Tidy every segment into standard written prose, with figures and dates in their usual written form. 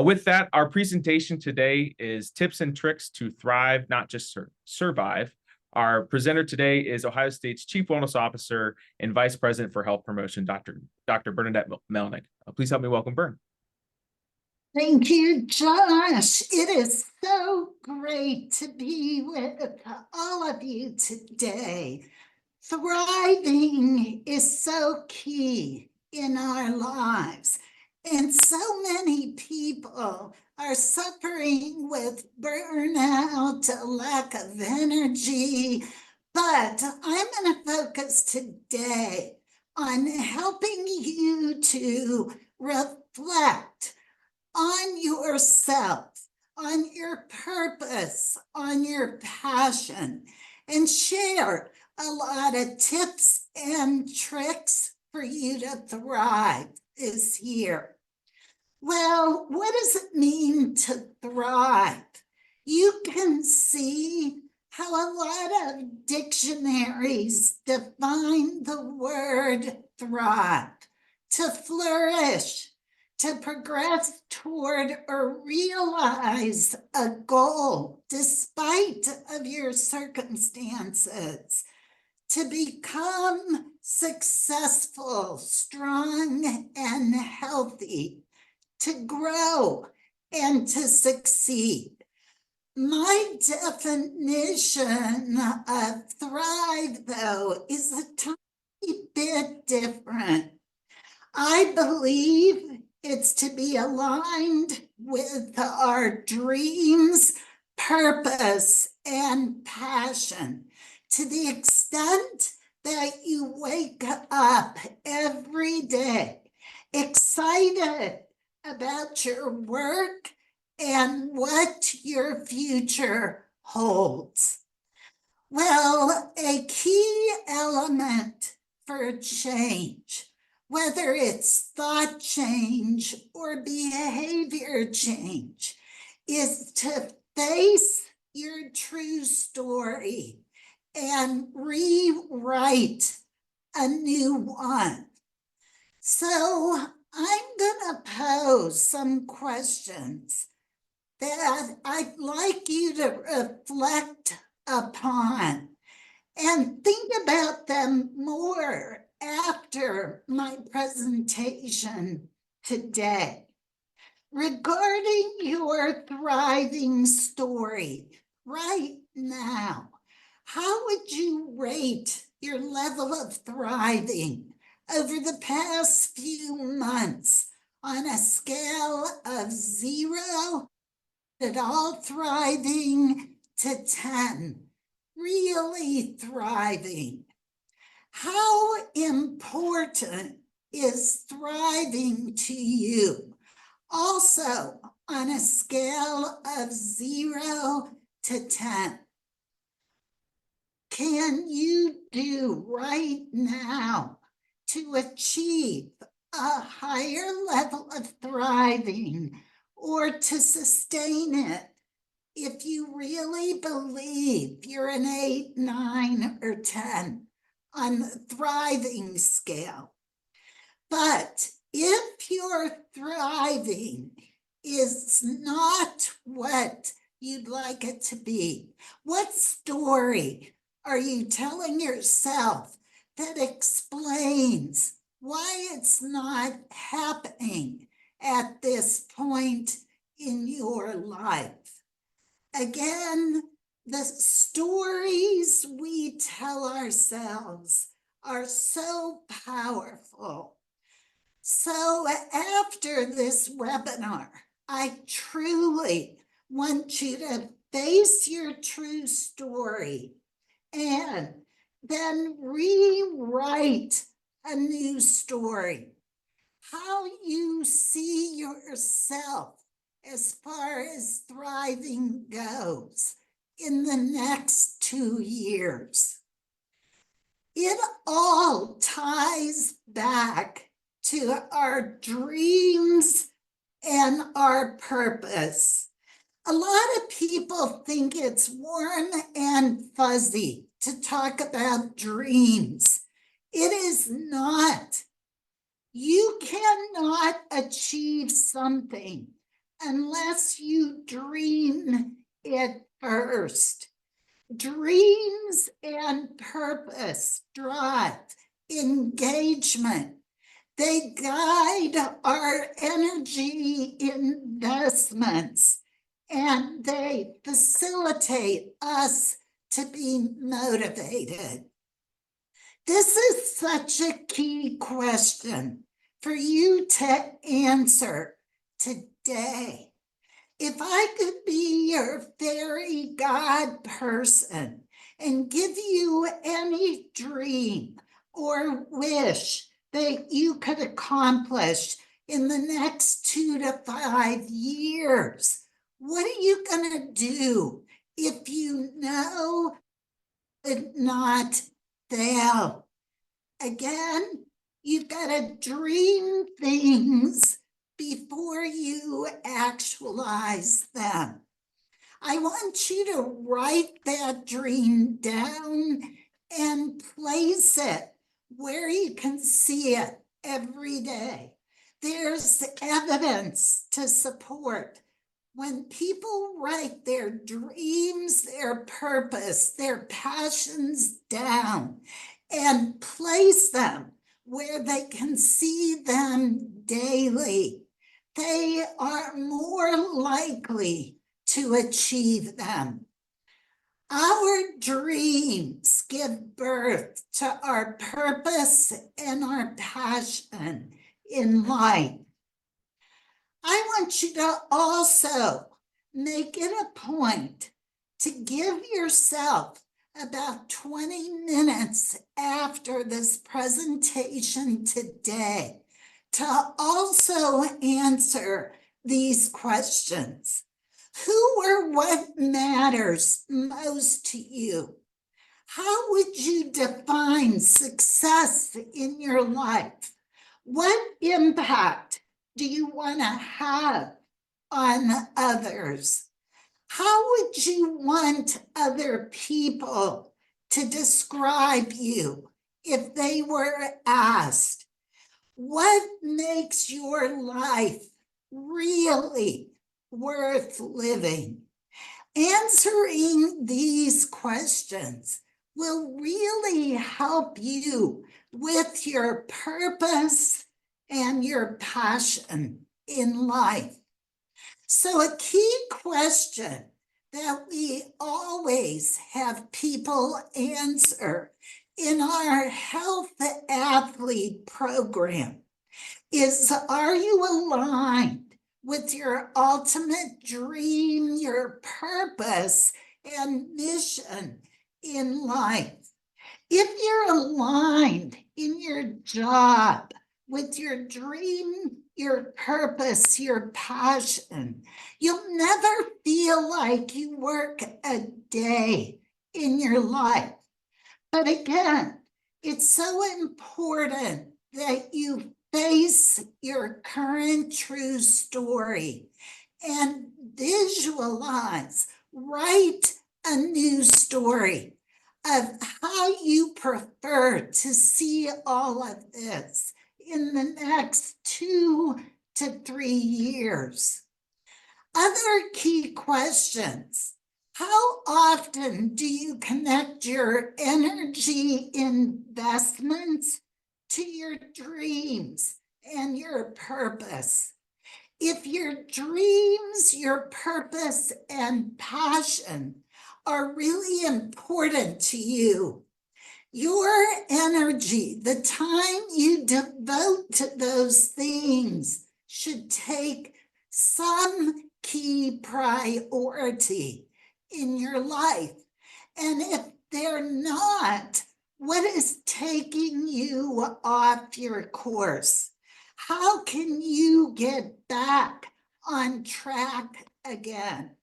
With that, our presentation today is tips and tricks to thrive, not just survive. Our presenter today is Ohio State's Chief Wellness Officer and Vice President for Health Promotion, Dr. Bernadette Melnyk. Please help me welcome Bern. Thank you, Josh. It is so great to be with all of you today. Thriving is so key in our lives, and so many people are suffering with burnout, a lack of energy. But I'm going to focus today on helping you to reflect on yourself, on your purpose, on your passion, and share a lot of tips and tricks for you to thrive this year. Well, what does it mean to thrive? You can see how a lot of dictionaries define the word thrive: to flourish, to progress toward or realize a goal despite of your circumstances, to become successful, strong, and healthy, to grow, and to succeed. My definition of thrive, though, is a tiny bit different. I believe it's to be aligned with our dreams, purpose, and passion, to the extent that you wake up every day excited about your work and what your future holds. Well, a key element for change, whether it's thought change or behavior change, is to face your true story and rewrite a new one. So I'm going to pose some questions that I'd like you to reflect upon and think about them more after my presentation today. Regarding your thriving story right now, how would you rate your level of thriving over the past few months on a scale of 0, at all thriving, to 10, really thriving? How important is thriving to you? Also, on a scale of 0 to 10, can you do right now to achieve a higher level of thriving or to sustain it if you really believe you're an 8, 9, or 10 on the thriving scale? But if your thriving is not what you'd like it to be, what story are you telling yourself that explains why it's not happening at this point in your life? Again, the stories we tell ourselves are so powerful. So after this webinar, I truly want you to face your true story and then rewrite a new story. How you see yourself as far as thriving goes in the next 2 years. It all ties back to our dreams and our purpose. A lot of people think it's warm and fuzzy to talk about dreams. It is not. You cannot achieve something unless you dream it first. Dreams and purpose drive engagement. They guide our energy investments, and they facilitate us to be motivated. This is such a key question for you to answer today. If I could be your fairy god person and give you any dream or wish that you could accomplish in the next 2 to 5 years, what are you going to do if you know it not fail? Again, you've got to dream things before you actualize them. I want you to write that dream down and place it where you can see it every day. There's evidence to support when people write their dreams, their purpose, their passions down and place them where they can see them daily, they are more likely to achieve them. Our dreams give birth to our purpose and our passion in life. I want you to also make it a point to give yourself about 20 minutes after this presentation today to also answer these questions. Who or what matters most to you? How would you define success in your life? What impact do you want to have on others? How would you want other people to describe you if they were asked? What makes your life really worth living? Answering these questions will really help you with your purpose and your passion in life. So a key question that we always have people answer in our health athlete program is, are you aligned with your ultimate dream, your purpose, and mission in life? If you're aligned in your job with your dream, your purpose, your passion, you'll never feel like you work a day in your life. But again, it's so important that you face your current true story and visualize, write a new story of how you prefer to see all of this in the next 2 to 3 years. Other key questions. How often do you connect your energy investments to your dreams and your purpose? If your dreams, your purpose, and passion are really important to you, your energy, the time you devote to those things, should take some key priority in your life. And if they're not, what is taking you off your course? How can you get back on track again?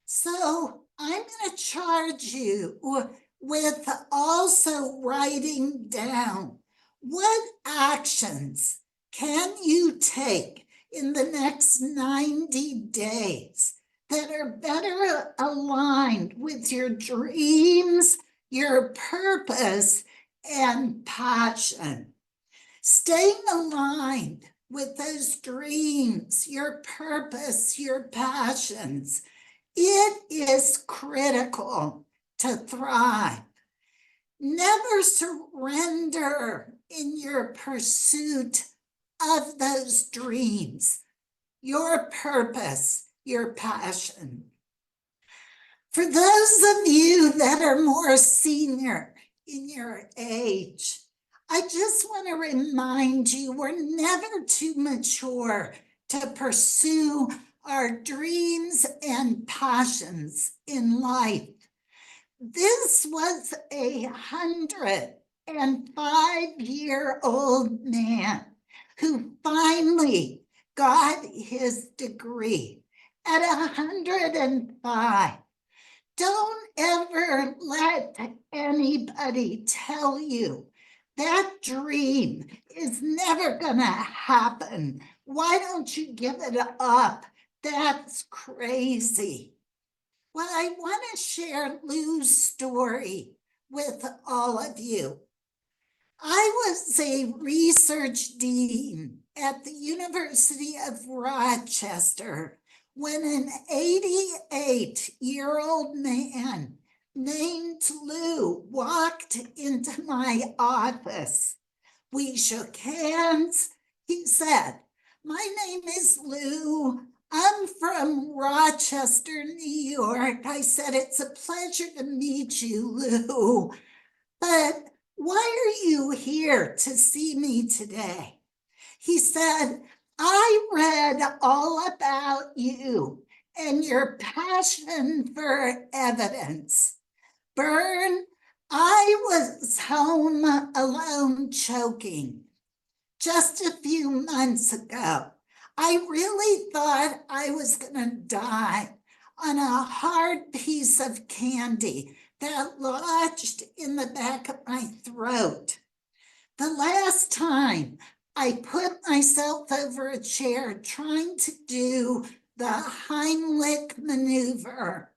So I'm going to charge you with also writing down what actions can you take in the next 90 days that are better aligned with your dreams, your purpose, and passion. Staying aligned with those dreams, your purpose, your passions. It is critical to thrive. Never surrender in your pursuit of those dreams, your purpose, your passion. For those of you that are more senior in your age, I just want to remind you we're never too mature to pursue our dreams and passions in life. This was 105-year-old man who finally got his degree at 105. Don't ever let anybody tell you that dream is never going to happen. Why don't you give it up? That's crazy. Well, I want to share Lou's story with all of you. I was a research dean at the University of Rochester when an 88-year-old man named Lou walked into my office. We shook hands. He said, "My name is Lou. I'm from Rochester, New York." I said, "It's a pleasure to meet you, Lou. But why are you here to see me today?" He said, "I read all about you and your passion for evidence. Bern, I was home alone choking just a few months ago. I really thought I was going to die on a hard piece of candy that lodged in the back of my throat. The last time I put myself over a chair trying to do the Heimlich maneuver,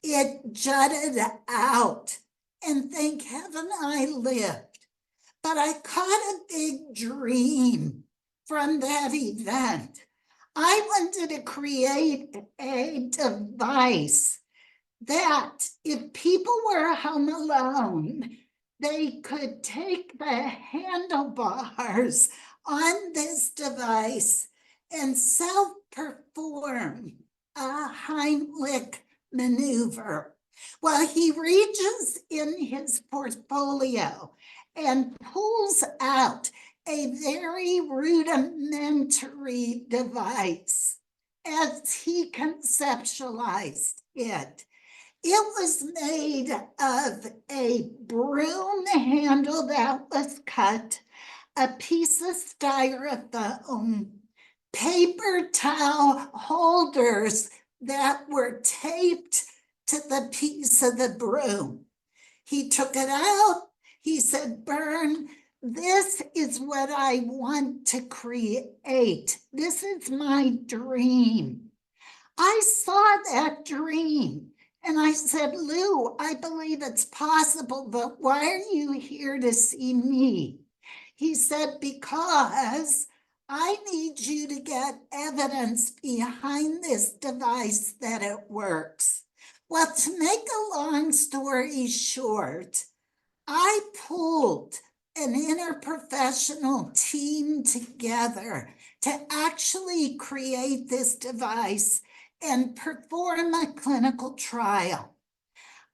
it jutted out, and thank heaven I lived. But I caught a big dream from that event. I wanted to create a device that if people were home alone, they could take the handlebars on this device and self-perform a Heimlich maneuver. Well, he reaches in his portfolio and pulls out a very rudimentary device as he conceptualized it. It was made of a broom handle that was cut, a piece of styrofoam, paper towel holders that were taped to the piece of the broom. He took it out. He said, "Bern, this is what I want to create. This is my dream." I saw that dream and I said, "Lou, I believe it's possible, but why are you here to see me?" He said, "Because I need you to get evidence behind this device that it works." Well, to make a long story short, I pulled an interprofessional team together to actually create this device and perform a clinical trial.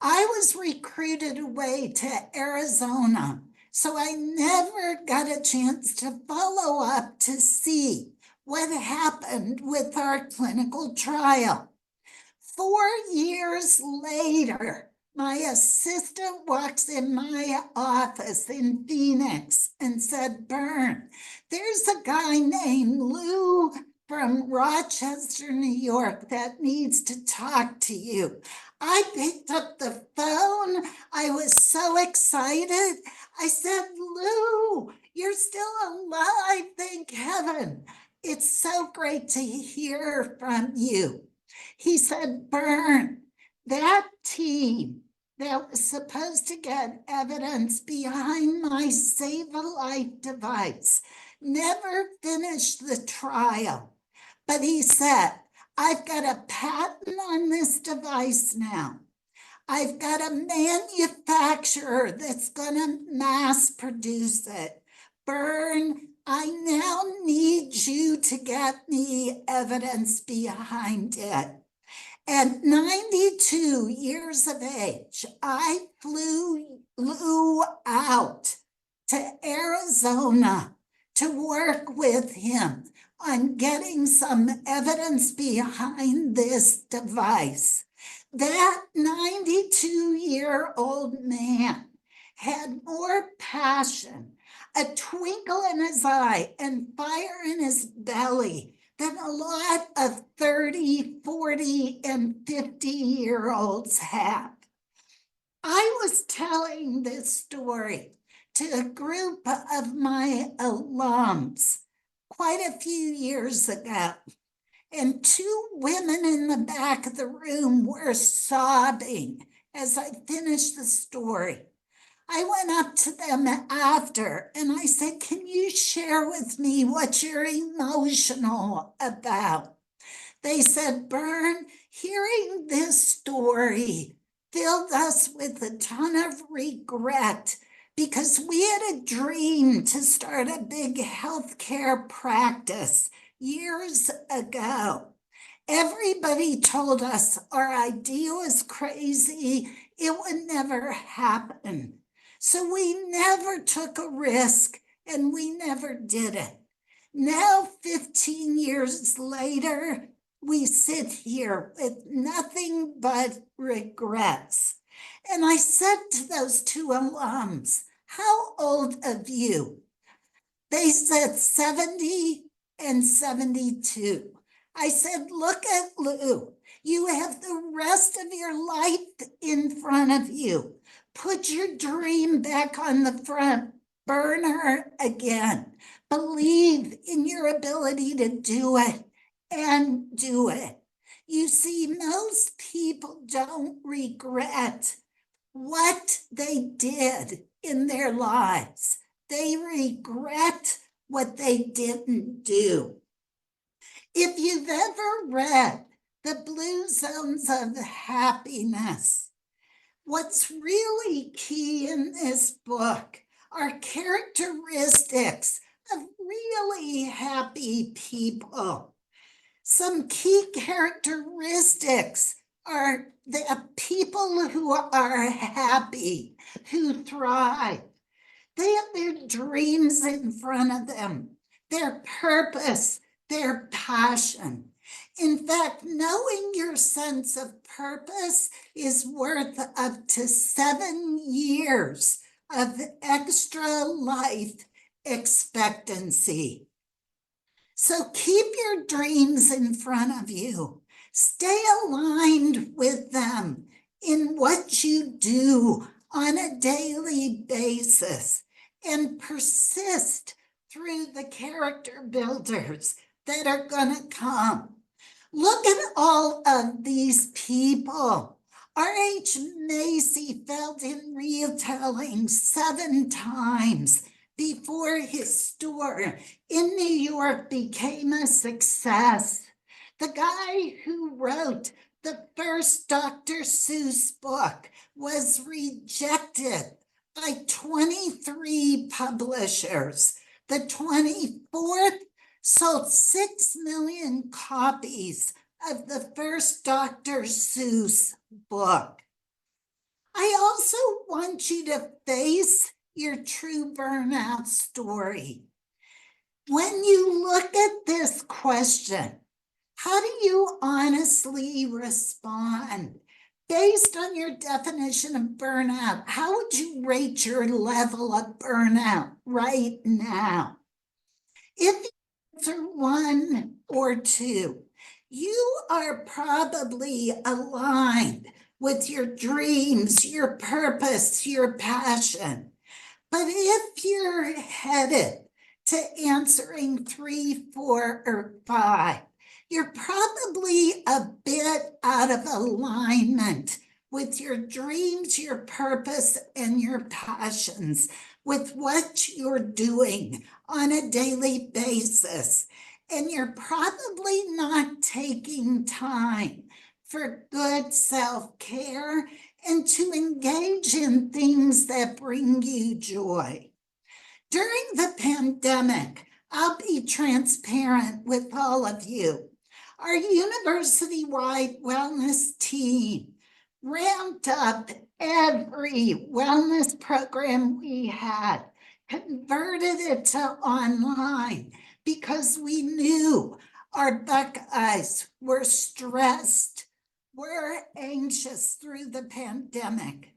I was recruited away to Arizona, so I never got a chance to follow up to see what happened with our clinical trial. 4 years later, my assistant walks in my office in Phoenix and said, "Bern, there's a guy named Lou from Rochester, New York that needs to talk to you." I picked up the phone. I was so excited. I said, "Lou, you're still alive, thank heaven. It's so great to hear from you." He said, "Bern, that team that was supposed to get evidence behind my Save a Life device never finished the trial. But he said, I've got a patent on this device now. I've got a manufacturer that's going to mass produce it. Bern, I now need you to get me evidence behind it. At 92 years of age, I flew out to Arizona to work with him on getting some evidence behind this device. That 92-year-old man had more passion, a twinkle in his eye, and fire in his belly than a lot of 30, 40, and 50-year-olds have. I was telling this story to a group of my alums quite a few years ago, and two women in the back of the room were sobbing as I finished the story. I went up to them after and I said, can you share with me what you're emotional about? They said, Bern, hearing this story filled us with a ton of regret because we had a dream to start a big healthcare practice years ago. Everybody told us our idea was crazy, it would never happen. So we never took a risk and we never did it. Now, 15 years later, we sit here with nothing but regrets. And I said to those two alums, how old of you? They said 70 and 72. I said, look at Lou. You have the rest of your life in front of you. Put your dream back on the front burner again. Believe in your ability to do it and do it. You see, most people don't regret what they did in their lives. They regret what they didn't do. If you've ever read The Blue Zones of Happiness, what's really key in this book are characteristics of really happy people. Some key characteristics are the people who are happy, who thrive. They have their dreams in front of them, their purpose, their passion. In fact, knowing your sense of purpose is worth up to 7 years of extra life expectancy. So keep your dreams in front of you. Stay aligned with them in what you do on a daily basis and persist through the character builders that are going to come. Look at all of these people. R.H. Macy failed in retelling 7 times before his store in New York became a success. The guy who wrote the first Dr. Seuss book was rejected by 23 publishers. The 24th sold 6 million copies of the first Dr. Seuss book. I also want you to face your true burnout story. When you look at this question, how do you honestly respond? Based on your definition of burnout, how would you rate your level of burnout right now? If you answer 1 or 2, you are probably aligned with your dreams, your purpose, your passion. But if you're headed to answering 3, 4, or 5, you're probably a bit out of alignment with your dreams, your purpose, and your passions, with what you're doing on a daily basis, and you're probably not taking time for good self-care and to engage in things that bring you joy. During the pandemic, I'll be transparent with all of you. Our university-wide wellness team ramped up every wellness program we had, converted it to online because we knew our Buckeyes were stressed, were anxious through the pandemic.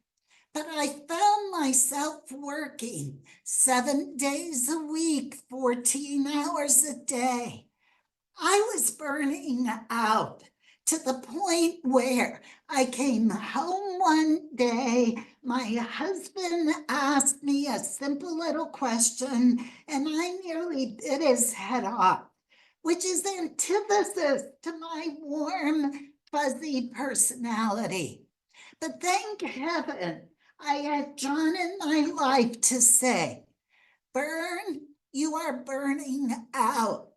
But I found myself working 7 days a week, 14 hours a day. I was burning out to the point where I came home one day, my husband asked me a simple little question, and I nearly bit his head off, which is antithesis to my warm, fuzzy personality. But thank heaven I had John in my life to say, Bern, you are burning out.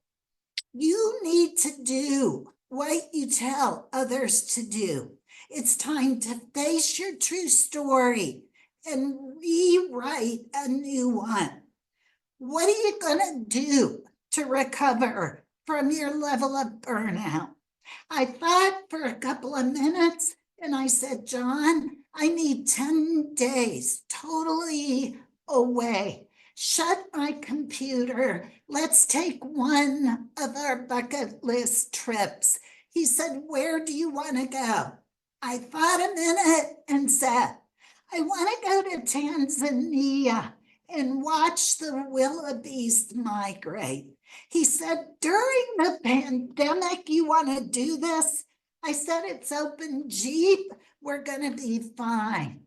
You need to do what you tell others to do. It's time to face your true story and rewrite a new one. What are you going to do to recover from your level of burnout? I thought for a couple of minutes and I said, John, I need 10 days totally away. Shut my computer. Let's take one of our bucket list trips. He said, where do you want to go? I thought a minute and said, I want to go to Tanzania and watch the wildebeest migrate. He said, during the pandemic, you want to do this? I said, it's open Jeep. We're going to be fine.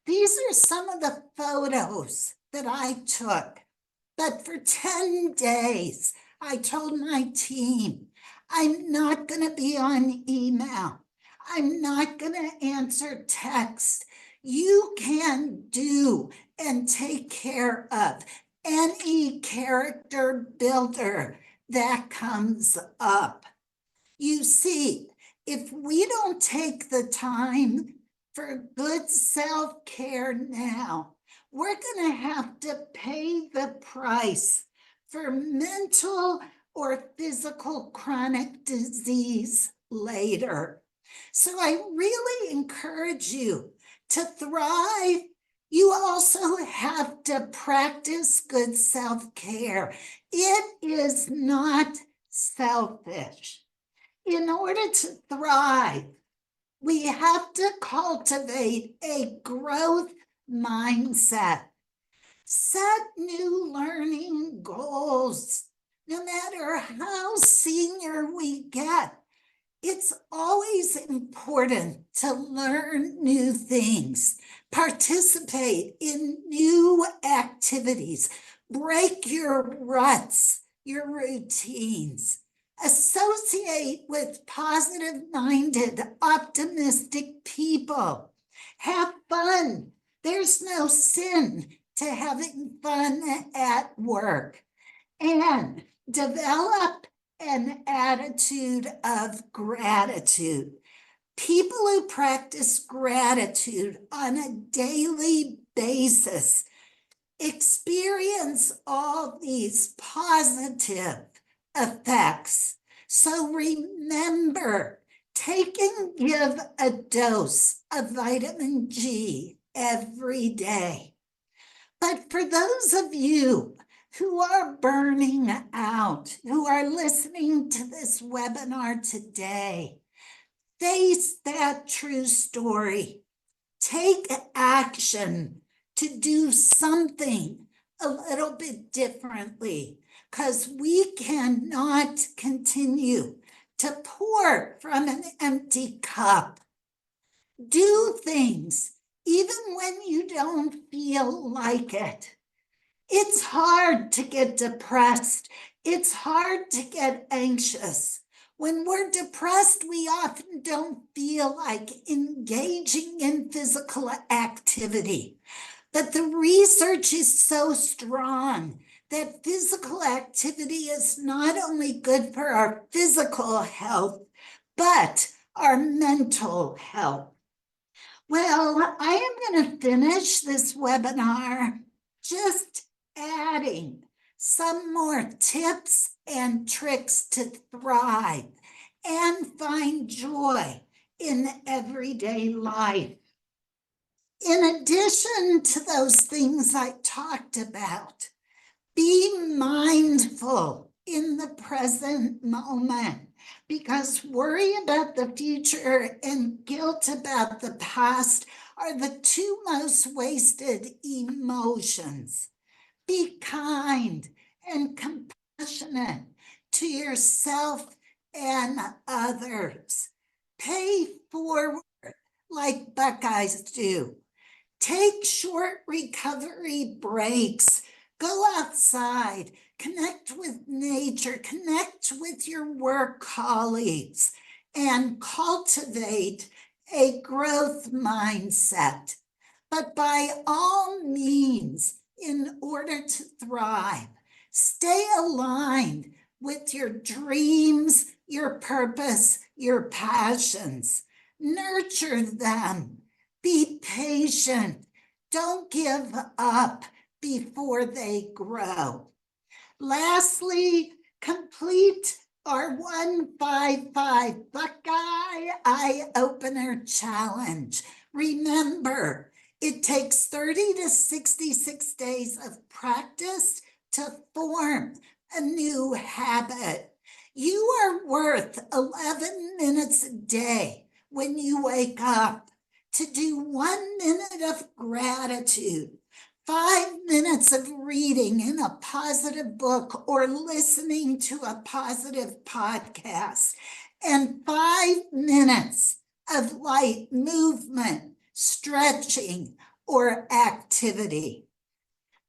These are some of the photos that I took. But for 10 days, I told my team, I'm not going to be on email. I'm not going to answer text. You can do and take care of any character builder that comes up. You see, if we don't take the time for good self-care now, we're going to have to pay the price for mental or physical chronic disease later. So I really encourage you to thrive. You also have to practice good self-care. It is not selfish. In order to thrive, we have to cultivate a growth mindset. Set new learning goals. No matter how senior we get, it's always important to learn new things, participate in new activities, break your ruts, your routines, associate with positive-minded, optimistic people, have fun. There's no sin to having fun at work, and develop an attitude of gratitude. People who practice gratitude on a daily basis experience all these positive effects. So remember, take and give a dose of vitamin G every day. But for those of you who are burning out, who are listening to this webinar today, face that true story. Take action to do something a little bit differently, because we cannot continue to pour from an empty cup. Do things even when you don't feel like it. It's hard to get depressed. It's hard to get anxious. When we're depressed, we often don't feel like engaging in physical activity. But the research is so strong that physical activity is not only good for our physical health, but our mental health. Well, I am going to finish this webinar just adding some more tips and tricks to thrive and find joy in everyday life. In addition to those things I talked about, be mindful in the present moment, because worry about the future and guilt about the past are the two most wasted emotions. Be kind and compassionate to yourself and others. Pay forward like Buckeyes do. Take short recovery breaks. Go outside, connect with nature, connect with your work colleagues, and cultivate a growth mindset. But by all means, in order to thrive, stay aligned with your dreams, your purpose, your passions. Nurture them. Be patient. Don't give up before they grow. Lastly, complete our 155 Buckeye Eye Opener Challenge. Remember, it takes 30 to 66 days of practice to form a new habit. You are worth 11 minutes a day when you wake up to do 1 minute of gratitude, 5 minutes of reading in a positive book or listening to a positive podcast, and 5 minutes of light movement, stretching, or activity.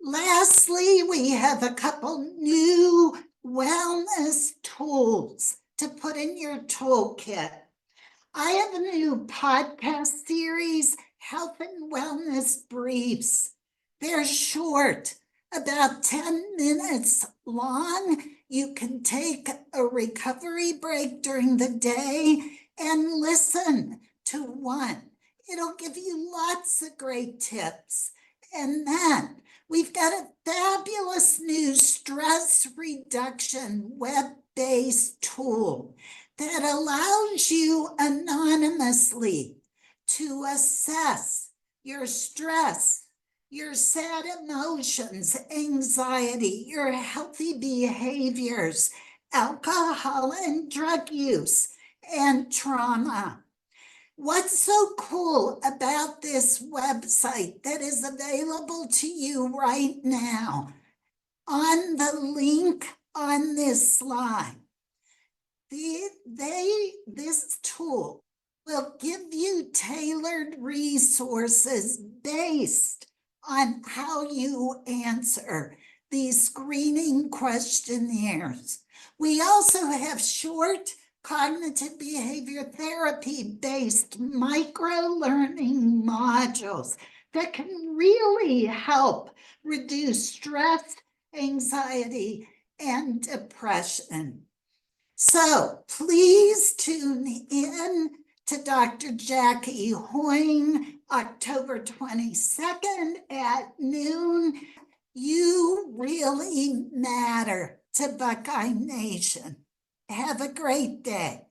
Lastly, we have a couple new wellness tools to put in your toolkit. I have a new podcast series, Health and Wellness Briefs. They're short, about 10 minutes long. You can take a recovery break during the day and listen to one. It'll give you lots of great tips. And then we've got a fabulous new stress reduction web-based tool that allows you anonymously to assess your stress, your sad emotions, anxiety, your healthy behaviors, alcohol and drug use, and trauma. What's so cool about this website that is available to you right now on the link on this slide? This tool will give you tailored resources based on how you answer these screening questionnaires. We also have short cognitive behavior therapy based micro-learning modules that can really help reduce stress, anxiety, and depression. So please tune in to Dr. Jackie Hoying, October 22nd at noon. You really matter to Buckeye Nation. Have a great day.